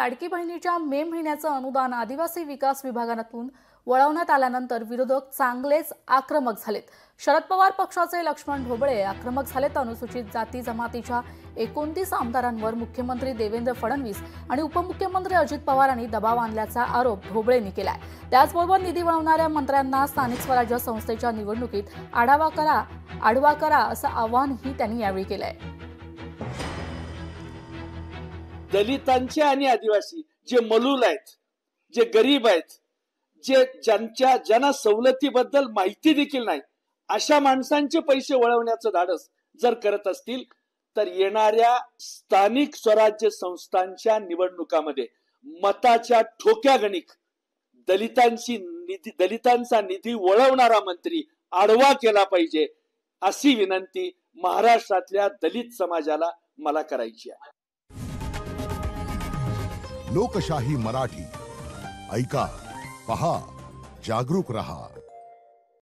लाडकी बहिणीच्या मे महिन्याचं अनुदान आदिवासी विकास विभागातून वळवण्यात आल्यानंतर विरोधक चांगलेच आक्रमक झालेत। शरद पवार पक्षाचे लक्ष्मण ढोबळे आक्रमक झालेत। अनुसूचित जाती जमातीच्या 29 आमदारांवर मुख्यमंत्री देवेंद्र फडणवीस आणि उपमुख्यमंत्री अजित पवार यांनी दबाव आणल्याचा आरोप ढोबळेंनी केलाय। त्याचबरोबर निधी वळवणाऱ्या मंत्र्यांना स्थानिक स्वराज्य संस्थेच्या निवडणुकीत आढावा करा असं आवाहनही त्यांनी यावेळी केलंय। दलितांचे आणि आदिवासी जे मलूल आहेत, जे गरीब आहेत, जे ज्यांना सवलतीबद्दल माहिती देखील नाही, अशा माणसांचे पैसे वळवण्याचं धाडस जर करत असतील तर येणाऱ्या स्थानिक स्वराज्य संस्थांच्या निवडणुकामध्ये मताच्या ठोक्यागणिक दलितांचा निधी वळवणारा मंत्री आडवा केला पाहिजे, अशी विनंती महाराष्ट्रातल्या दलित समाजाला मला करायची आहे। लोकशाही मराठी ऐका, पहा, जागरूक रहा।